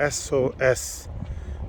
SOS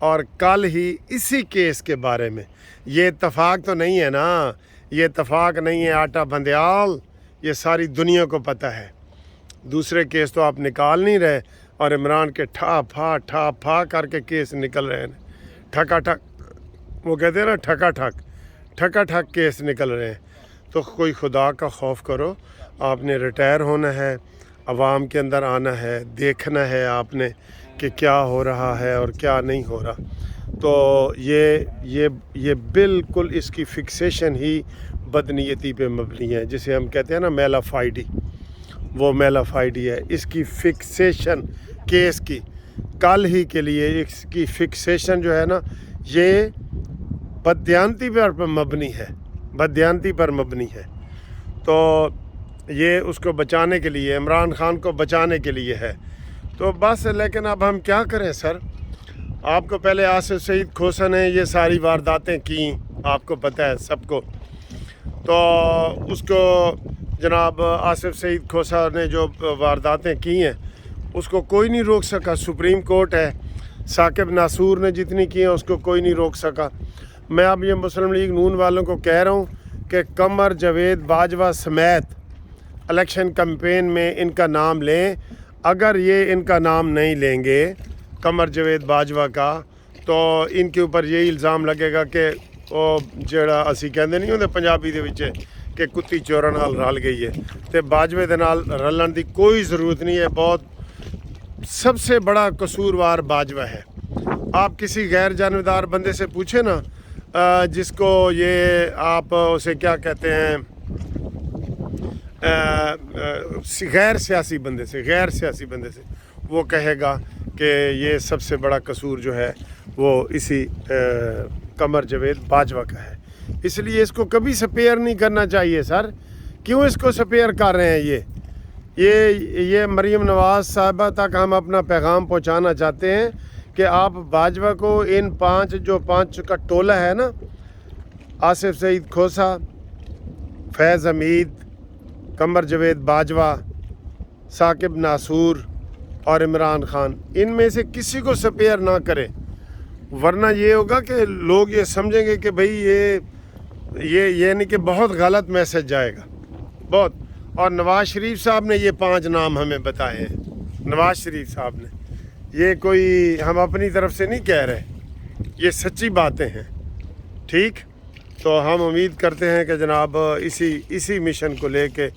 اور کل ہی اسی کیس کے بارے میں، یہ اتفاق تو نہیں ہے نا، یہ اتفاق نہیں ہے آٹا بندیال، یہ ساری دنیا کو پتہ ہے۔ دوسرے کیس تو آپ نکال نہیں رہے، اور عمران کے ٹھا پھا کر کے کیس نکل رہے ہیں، ٹھکا ٹھک، وہ کہتے ہیں نا ٹھکا ٹھک کیس نکل رہے ہیں۔ تو کوئی خدا کا خوف کرو، آپ نے ریٹائر ہونا ہے، عوام کے اندر آنا ہے، دیکھنا ہے آپ نے کہ کیا ہو رہا ہے اور کیا نہیں ہو رہا۔ تو یہ بالکل اس کی فکسیشن ہی بدنیتی پہ مبنی ہے، جسے ہم کہتے ہیں نا میلا فائڈی، وہ میلا فائڈی ہے۔ اس کی فکسیشن کیس کی کل ہی کے لیے اس کی فکسیشن جو ہے نا، یہ بددیانتی پر مبنی ہے۔ تو یہ اس کو بچانے کے لیے، عمران خان کو بچانے کے لیے ہے۔ تو بس، لیکن اب ہم کیا کریں سر؟ آپ کو پہلے آصف سعید کھوسا نے یہ ساری وارداتیں کیں، آپ کو پتہ ہے سب کو۔ تو اس کو جناب آصف سعید کھوسا نے جو وارداتیں کی ہیں، اس کو کوئی نہیں روک سکا، سپریم کورٹ ہے۔ ثاقب ناصور نے جتنی کی ہیں اس کو کوئی نہیں روک سکا۔ میں اب یہ مسلم لیگ نون والوں کو کہہ رہا ہوں کہ قمر جاوید باجوہ سمیت الیکشن کمپین میں ان کا نام لیں۔ اگر یہ ان کا نام نہیں لیں گے، قمر جاوید باجوہ کا، تو ان کے اوپر یہی الزام لگے گا کہ وہ جڑا اسی کہندے نہیں ہوندے پنجابی دے وچ کہ کتی چوراں نال رل گئی ہے، تے باجوے دے نال رلن دی کوئی ضرورت نہیں ہے۔ بہت سب سے بڑا قصوروار باجوہ ہے۔ آپ کسی غیر جانبدار بندے سے پوچھیں نا، جس کو یہ آپ اسے کیا کہتے ہیں، غیر سیاسی بندے سے وہ کہے گا کہ یہ سب سے بڑا قصور جو ہے وہ اسی قمر جاوید باجوہ کا ہے۔ اس لیے اس کو کبھی سپیئر نہیں کرنا چاہیے سر۔ کیوں اس کو سپیئر کر رہے ہیں؟ یہ مریم نواز صاحبہ تک ہم اپنا پیغام پہنچانا چاہتے ہیں کہ آپ باجوہ کو ان پانچ کا ٹولہ ہے نا، آصف سعید کھوسا، فیض حمید، قمر جاوید باجوہ، ثاقب ناصور اور عمران خان، ان میں سے کسی کو سپیئر نہ کرے، ورنہ یہ ہوگا کہ لوگ یہ سمجھیں گے کہ بھئی یہ یعنی کہ بہت غلط میسج جائے گا، بہت۔ اور نواز شریف صاحب نے یہ 5 نام ہمیں بتائے ہیں، نواز شریف صاحب نے، یہ کوئی ہم اپنی طرف سے نہیں کہہ رہے، یہ سچی باتیں ہیں، ٹھیک؟ تو ہم امید کرتے ہیں کہ جناب اسی مشن کو لے کے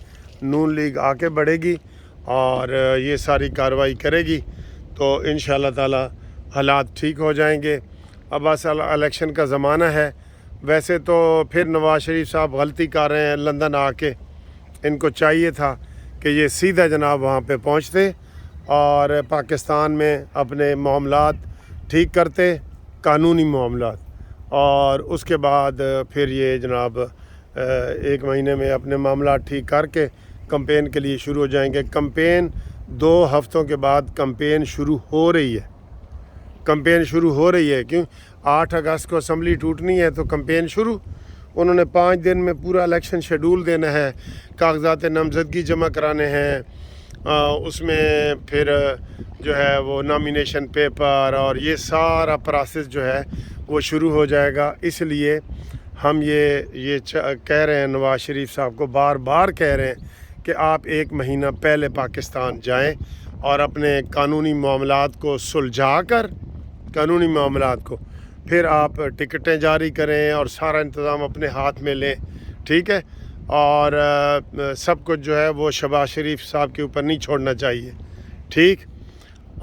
نون لیگ آگے بڑھے گی اور یہ ساری کارروائی کرے گی، تو انشاءاللہ تعالی حالات ٹھیک ہو جائیں گے۔ اب بس الیکشن کا زمانہ ہے۔ ویسے تو پھر نواز شریف صاحب غلطی کر رہے ہیں لندن آ کے، ان کو چاہیے تھا کہ یہ سیدھا جناب وہاں پہ پہنچتے اور پاکستان میں اپنے معاملات ٹھیک کرتے، قانونی معاملات، اور اس کے بعد پھر یہ جناب 1 مہینے میں اپنے معاملات ٹھیک کر کے کمپین کے لیے شروع ہو جائیں گے۔ کمپین 2 ہفتوں کے بعد کمپین شروع ہو رہی ہے، کیوں 8 اگست کو اسمبلی ٹوٹنی ہے تو کمپین شروع۔ انہوں نے 5 دن میں پورا الیکشن شیڈول دینا ہے، کاغذات نامزدگی جمع کرانے ہیں، اس میں پھر جو ہے وہ نامینیشن پیپر اور یہ سارا پروسیس جو ہے وہ شروع ہو جائے گا۔ اس لیے ہم یہ کہہ رہے ہیں، نواز شریف صاحب کو بار بار کہہ رہے ہیں کہ آپ 1 مہینہ پہلے پاکستان جائیں اور اپنے قانونی معاملات کو سلجھا کر، قانونی معاملات کو پھر آپ ٹکٹیں جاری کریں اور سارا انتظام اپنے ہاتھ میں لیں، ٹھیک ہے؟ اور سب کچھ جو ہے وہ شہباز شریف صاحب کے اوپر نہیں چھوڑنا چاہیے، ٹھیک؟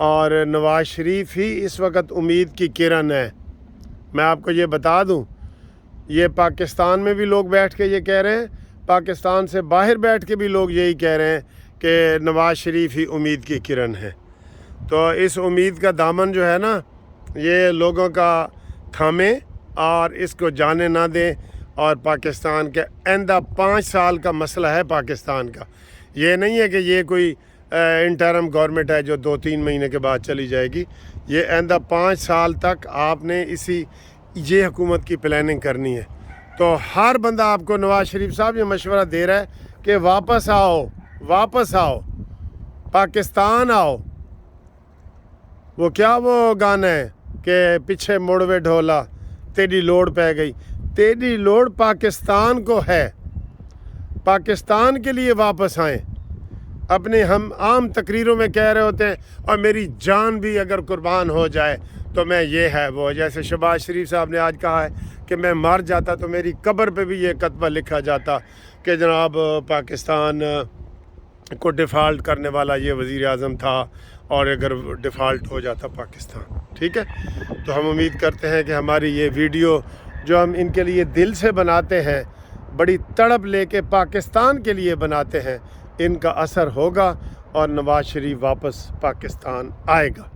اور نواز شریف ہی اس وقت امید کی کرن ہے۔ میں آپ کو یہ بتا دوں، یہ پاکستان میں بھی لوگ بیٹھ کے یہ کہہ رہے ہیں، پاکستان سے باہر بیٹھ کے بھی لوگ یہی کہہ رہے ہیں کہ نواز شریف ہی امید کی کرن ہے۔ تو اس امید کا دامن جو ہے نا، یہ لوگوں کا تھامیں اور اس کو جانے نہ دیں، اور پاکستان کے آئندہ 5 سال کا مسئلہ ہے پاکستان کا۔ یہ نہیں ہے کہ یہ کوئی انٹرم گورنمنٹ ہے جو 2-3 مہینے کے بعد چلی جائے گی۔ یہ آئندہ 5 سال تک آپ نے یہ حکومت کی پلاننگ کرنی ہے۔ تو ہر بندہ آپ کو، نواز شریف صاحب یہ مشورہ دے رہا ہے کہ واپس آؤ پاکستان آؤ۔ وہ کیا وہ گانا ہے کہ پیچھے مڑوے ڈھولا تیری لوڑ پہ گئی. تیری لوڑ پاکستان کو ہے, پاکستان کے لیے واپس آئیں. اپنے ہم عام تقریروں میں کہہ رہے ہوتے ہیں اور میری جان بھی اگر قربان ہو جائے تو میں یہ ہے وہ, جیسے شہباز شریف صاحب نے آج کہا ہے کہ میں مر جاتا تو میری قبر پہ بھی یہ کتبہ لکھا جاتا کہ جناب پاکستان کو ڈیفالٹ کرنے والا یہ وزیر اعظم تھا, اور اگر ڈیفالٹ ہو جاتا پاکستان. ٹھیک ہے, تو ہم امید کرتے ہیں کہ ہماری یہ ویڈیو جو ہم ان کے لیے دل سے بناتے ہیں, بڑی تڑپ لے کے پاکستان کے لیے بناتے ہیں, ان کا اثر ہوگا اور نواز شریف واپس پاکستان آئے گا.